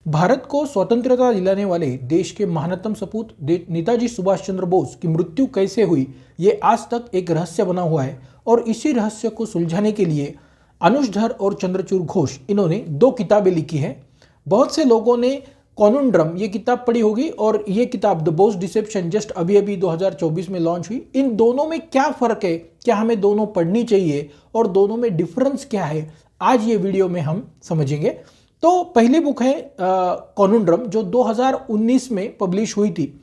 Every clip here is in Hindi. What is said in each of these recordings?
भारत को स्वतंत्रता दिलाने वाले देश के महानतम सपूत नेताजी सुभाष चंद्र बोस की मृत्यु कैसे हुई, ये आज तक एक रहस्य बना हुआ है। और इसी रहस्य को सुलझाने के लिए अनुज धर और चंद्रचूड़ घोष इन्होंने दो किताबें लिखी हैं। बहुत से लोगों ने कॉन्यूंड्रम ये किताब पढ़ी होगी और ये किताब द बोस डिसेप्शन जस्ट अभी अभी 2024 में लॉन्च हुई। इन दोनों में क्या फ़र्क है, क्या हमें दोनों पढ़नी चाहिए और दोनों में डिफरेंस क्या है, आज ये वीडियो में हम समझेंगे। तो पहली बुक है कॉन्यूंड्रम जो 2019 में पब्लिश हुई थी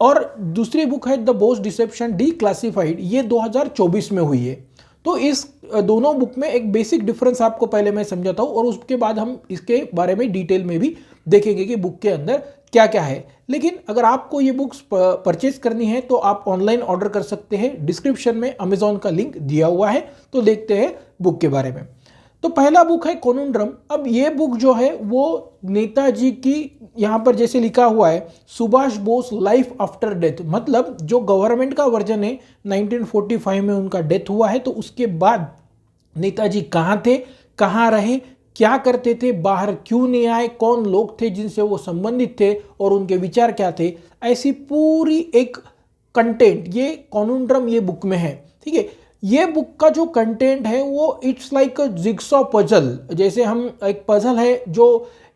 और दूसरी बुक है द बोस डिसेप्शन डीक्लासिफाइड, ये 2024 में हुई है। तो इस दोनों बुक में एक बेसिक डिफरेंस आपको पहले मैं समझाता हूँ और उसके बाद हम इसके बारे में डिटेल में भी देखेंगे कि बुक के अंदर क्या क्या है। लेकिन अगर आपको ये बुक्स परचेज करनी है तो आप ऑनलाइन ऑर्डर कर सकते हैं। डिस्क्रिप्शन में अमेजॉन का लिंक दिया हुआ है। तो देखते हैं बुक के बारे में। तो पहला बुक है कॉन्यूंड्रम। अब ये बुक जो है वो नेताजी की, यहाँ पर जैसे लिखा हुआ है Subhash Bose life after death, मतलब जो गवर्नमेंट का वर्जन है 1945 में उनका डेथ हुआ है, तो उसके बाद नेताजी कहाँ थे, कहाँ रहे, क्या करते थे, बाहर क्यों नहीं आए, कौन लोग थे जिनसे वो संबंधित थे और उनके विचार क्या थे, ऐसी पूरी एक कंटेंट ये कॉन्यूंड्रम ये बुक में है। ठीक है, ये बुक का जो कंटेंट है वो it's like a jigsaw puzzle. जैसे हम एक पजल है जो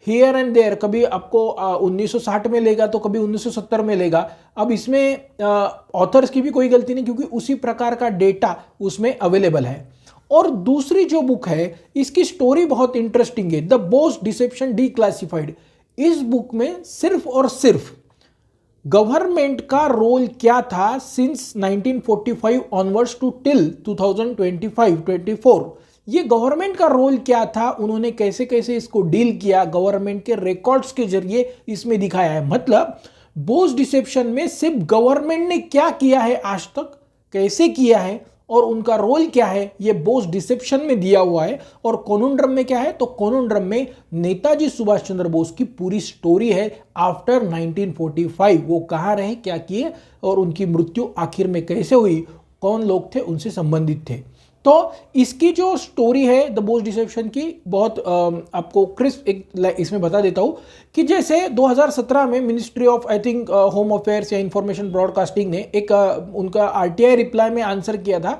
हियर एंड देयर कभी आपको 1960 में लेगा तो कभी 1970 में लेगा। अब इसमें ऑथर्स की भी कोई गलती नहीं क्योंकि उसी प्रकार का डेटा उसमें अवेलेबल है। और दूसरी जो बुक है इसकी स्टोरी बहुत इंटरेस्टिंग है, द बोस डिसेप्शन डीक्लासिफाइड। इस बुक में सिर्फ और सिर्फ गवर्नमेंट का रोल क्या था सिंस 1945 ऑनवर्ड्स टू टिल 2025-24, ये गवर्नमेंट का रोल क्या था, उन्होंने कैसे कैसे इसको डील किया, गवर्नमेंट के रिकॉर्ड्स के जरिए इसमें दिखाया है। मतलब बोस डिसेप्शन में सिर्फ गवर्नमेंट ने क्या किया है आज तक, कैसे किया है और उनका रोल क्या है, ये बोस डिसेप्शन में दिया हुआ है। और कॉन्यूंड्रम में क्या है, तो कॉन्यूंड्रम में नेताजी सुभाष चंद्र बोस की पूरी स्टोरी है आफ्टर 1945, वो कहाँ रहे, क्या किए और उनकी मृत्यु आखिर में कैसे हुई, कौन लोग थे उनसे संबंधित थे। तो इसकी जो स्टोरी है द बोस डिसेप्शन की बहुत आपको क्रिस्प एक इसमें बता देता हूं कि जैसे 2017 में ministry of I think home affairs या इंफॉर्मेशन ब्रॉडकास्टिंग ने एक उनका आरटीआई रिप्लाई में आंसर किया था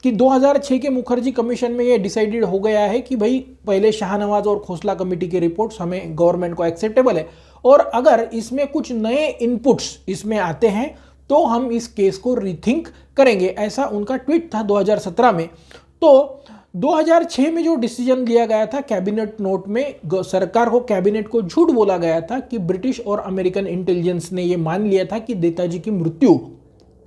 कि 2006 के मुखर्जी कमीशन में ये डिसाइडेड हो गया है कि भाई पहले शाहनवाज और खोसला कमेटी के रिपोर्ट्स हमें गवर्नमेंट को एक्सेप्टेबल है और अगर इसमें कुछ नए इनपुट्स इसमें आते हैं तो हम इस केस को रीथिंक करेंगे, ऐसा उनका ट्वीट था 2017 में। तो 2006 में जो डिसीजन लिया गया था कैबिनेट नोट में, सरकार को कैबिनेट को झूठ बोला गया था कि ब्रिटिश और अमेरिकन इंटेलिजेंस ने ये मान लिया था कि नेताजी की मृत्यु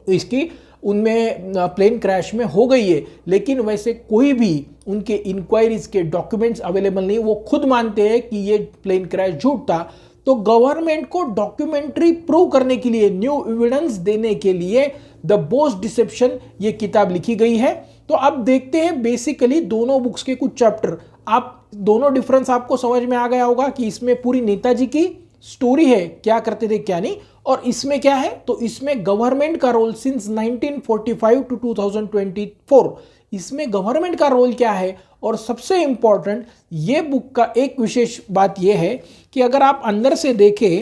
इसकी उनमें प्लेन क्रैश में हो गई है, लेकिन वैसे कोई भी उनके इंक्वायरीज के डॉक्यूमेंट्स अवेलेबल नहीं। वो खुद मानते हैं कि ये प्लेन क्रैश झूठ था। तो गवर्नमेंट को डॉक्यूमेंट्री प्रूव करने के लिए, न्यू एविडेंस देने के लिए द बोस डिसेप्शन ये किताब लिखी गई है। तो अब देखते हैं बेसिकली दोनों बुक्स के कुछ चैप्टर। आप दोनों डिफरेंस आपको समझ में आ गया होगा कि इसमें पूरी नेताजी की स्टोरी है, क्या करते थे क्या नहीं, और इसमें क्या है, तो इसमें गवर्नमेंट का रोल सिंस 1945 टू 2024, इसमें गवर्नमेंट का रोल क्या है। और सबसे इंपॉर्टेंट ये बुक का एक विशेष बात यह है कि अगर आप अंदर से देखें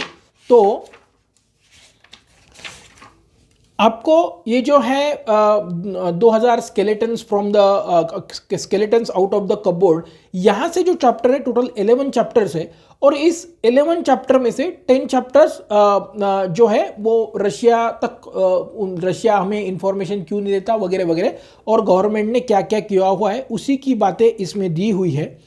तो आपको ये जो है 2000 skeletons from the skeletons out of the cupboard, यहाँ से जो चैप्टर है टोटल 11 चैप्टर्स है और इस 11 चैप्टर में से 10 चैप्टर्स जो है वो रशिया तक, रशिया हमें इंफॉर्मेशन क्यों नहीं देता वगैरह वगैरह और गवर्नमेंट ने क्या क्या किया हुआ है उसी की बातें इसमें दी हुई है।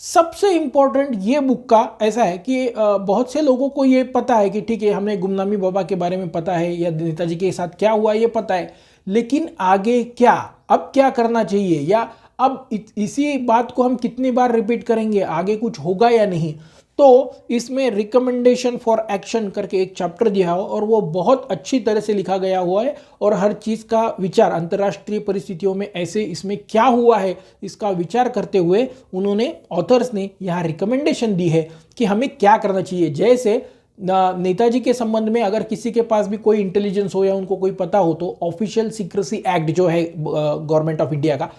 सबसे इंपॉर्टेंट ये बुक का ऐसा है कि बहुत से लोगों को ये पता है कि ठीक है हमें गुमनामी बाबा के बारे में पता है या नेताजी के साथ क्या हुआ ये पता है, लेकिन आगे क्या, अब क्या करना चाहिए, या अब इसी बात को हम कितनी बार रिपीट करेंगे, आगे कुछ होगा या नहीं। तो इसमें रिकमेंडेशन फॉर एक्शन करके एक चैप्टर दिया हो और वो बहुत अच्छी तरह से लिखा गया हुआ है और हर चीज़ का विचार, अंतर्राष्ट्रीय परिस्थितियों में ऐसे इसमें क्या हुआ है इसका विचार करते हुए उन्होंने, ऑथर्स ने यहाँ रिकमेंडेशन दी है कि हमें क्या करना चाहिए। जैसे नेताजी के संबंध में अगर किसी के पास भी कोई इंटेलिजेंस हो या उनको कोई पता हो तो ऑफिशियल सीक्रेसी एक्ट जो है गवर्नमेंट ऑफ इंडिया का,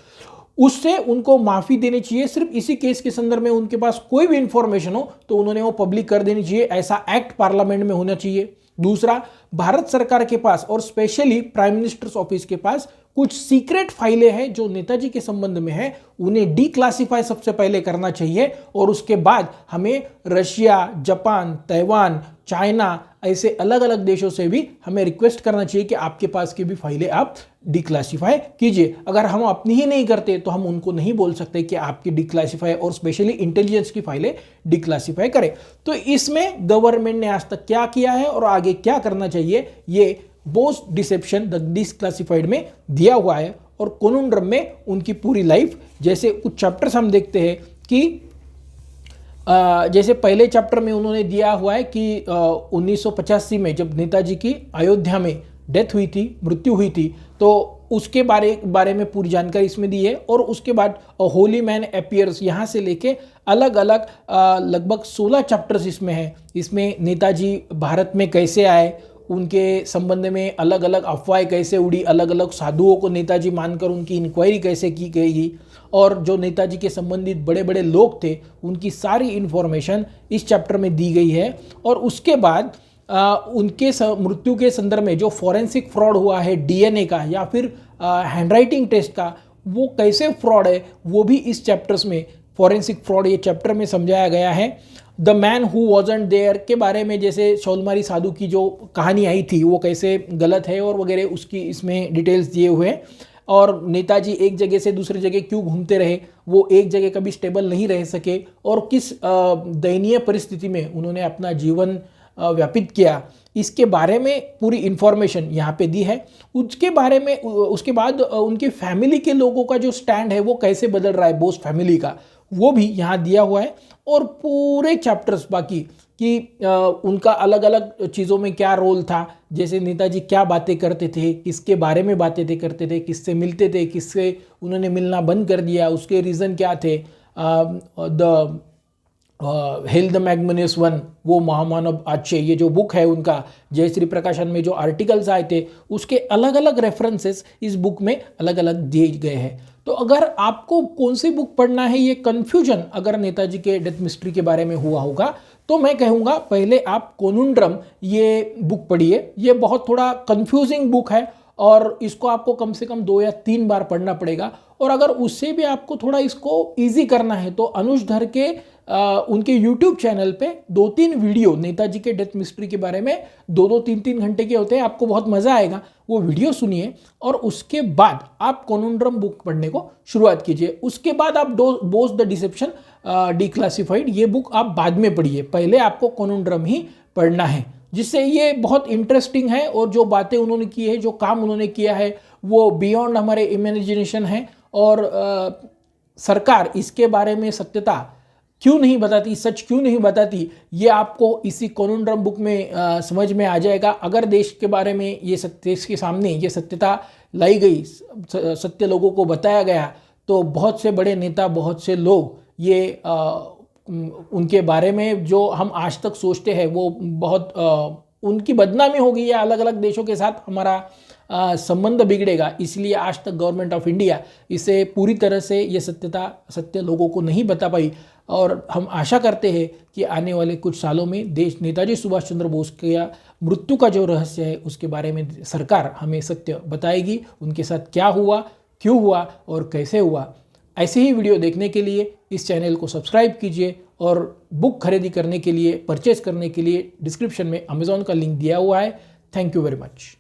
उससे उनको माफी देनी चाहिए। सिर्फ इसी केस के संदर्भ में उनके पास कोई भी इंफॉर्मेशन हो तो उन्होंने वो पब्लिक कर देनी चाहिए। ऐसा एक्ट पार्लियामेंट में होना चाहिए। दूसरा, भारत सरकार के पास और स्पेशली प्राइम मिनिस्टर्स ऑफिस के पास कुछ सीक्रेट फाइलें हैं जो नेताजी के संबंध में है, उन्हें डीक्लासिफाई सबसे पहले करना चाहिए और उसके बाद हमें रशिया, जापान, ताइवान, चाइना ऐसे अलग अलग देशों से भी हमें रिक्वेस्ट करना चाहिए कि आपके पास की भी फाइलें आप डिक्लासिफाई कीजिए। अगर हम अपनी ही नहीं करते तो हम उनको नहीं बोल सकते कि आपकी डिक्लासिफाई और स्पेशली इंटेलिजेंस की फाइलें डिक्लासिफाई करें। तो इसमें गवर्नमेंट ने आज तक क्या किया है और आगे क्या करना चाहिए, ये बोस डिसेप्शन द डिक्लासिफाइड में दिया हुआ है। और कोनुंड्रम में उनकी पूरी लाइफ, जैसे कुछ चैप्टर्स हम देखते हैं कि जैसे पहले चैप्टर में उन्होंने दिया हुआ है कि 1985 में जब नेताजी की अयोध्या में डेथ हुई थी, मृत्यु हुई थी, तो उसके बारे में पूरी जानकारी इसमें दी है। और उसके बाद होली मैन अपीयर्स, यहाँ से लेके अलग अलग लगभग 16 चैप्टर्स इसमें हैं। इसमें नेताजी भारत में कैसे आए, उनके संबंध में अलग अलग अफवाहें कैसे उड़ी, अलग अलग साधुओं को नेताजी मानकर उनकी इंक्वायरी कैसे की गई, और जो नेताजी के संबंधित बड़े बड़े लोग थे उनकी सारी इंफॉर्मेशन इस चैप्टर में दी गई है। और उसके बाद उनके मृत्यु के संदर्भ में जो फॉरेंसिक फ्रॉड हुआ है डीएनए का या फिर हैंडराइटिंग टेस्ट का, वो कैसे फ्रॉड है वो भी इस चैप्टर्स में, फॉरेंसिक फ्रॉड ये चैप्टर में समझाया गया है। The man who wasn't there के बारे में, जैसे शौलमारी साधु की जो कहानी आई थी वो कैसे गलत है और वगैरह, उसकी इसमें डिटेल्स दिए हुए हैं। और नेताजी एक जगह से दूसरी जगह क्यों घूमते रहे, वो एक जगह कभी स्टेबल नहीं रह सके और किस दयनीय परिस्थिति में उन्होंने अपना जीवन व्यापित किया, इसके बारे में पूरी इंफॉर्मेशन यहाँ पे दी है। उसके बारे में, उसके बाद उनके फैमिली के लोगों का जो स्टैंड है वो कैसे बदल रहा है, बोस फैमिली का, वो भी यहाँ दिया हुआ है। और पूरे चैप्टर्स बाकी कि उनका अलग अलग चीज़ों में क्या रोल था, जैसे नेताजी क्या बातें करते थे, किसके बारे में बातें करते थे, किससे मिलते थे, किससे उन्होंने मिलना बंद कर दिया, उसके रीज़न क्या थे। द हेल द मैग्नेनियस वन, वो महामानव आच्छे, ये जो बुक है उनका, जयश्री प्रकाशन में जो आर्टिकल्स आए थे उसके अलग अलग रेफरेंसेस इस बुक में अलग अलग दिए गए हैं। तो अगर आपको कौन सी बुक पढ़ना है, ये कन्फ्यूजन अगर नेताजी के डेथ मिस्ट्री के बारे में हुआ होगा तो मैं कहूँगा पहले आप कोनुंड्रम ये बुक पढ़िए। ये बहुत थोड़ा कन्फ्यूजिंग बुक है और इसको आपको कम से कम 2 या 3 बार पढ़ना पड़ेगा। और अगर उससे भी आपको थोड़ा इसको ईजी करना है तो अनुज धर के उनके YouTube चैनल पे 2-3 वीडियो नेताजी के डेथ मिस्ट्री के बारे में 2-2, 3-3 घंटे के होते हैं, आपको बहुत मज़ा आएगा। वो वीडियो सुनिए और उसके बाद आप कोनुंड्रम बुक पढ़ने को शुरुआत कीजिए। उसके बाद आप बोस द डिसेप्शन डिक्लासिफाइड ये बुक आप बाद में पढ़िए, पहले आपको कोनुंड्रम ही पढ़ना है, जिससे ये बहुत इंटरेस्टिंग है। और जो बातें उन्होंने की है, जो काम उन्होंने किया है, वो बियॉन्ड हमारे इमेजिनेशन है। और सरकार इसके बारे में सत्यता क्यों नहीं बताती, सच क्यों नहीं बताती, ये आपको इसी कोनुंड्रम बुक में समझ में आ जाएगा। अगर देश के बारे में ये देश के सामने ये सत्यता लाई गई, सत्य लोगों को बताया गया, तो बहुत से बड़े नेता, बहुत से लोग ये उनके बारे में जो हम आज तक सोचते हैं वो बहुत उनकी बदनामी होगी या अलग अलग देशों के साथ हमारा संबंध बिगड़ेगा। इसलिए आज तक गवर्नमेंट ऑफ इंडिया इसे पूरी तरह से ये सत्य लोगों को नहीं बता पाई। और हम आशा करते हैं कि आने वाले कुछ सालों में देश नेताजी सुभाष चंद्र बोस के मृत्यु का जो रहस्य है उसके बारे में सरकार हमें सत्य बताएगी, उनके साथ क्या हुआ, क्यों हुआ और कैसे हुआ। ऐसे ही वीडियो देखने के लिए इस चैनल को सब्सक्राइब कीजिए और बुक खरीदी करने के लिए, परचेज करने के लिए डिस्क्रिप्शन में अमेज़ॉन का लिंक दिया हुआ है। Thank you very much.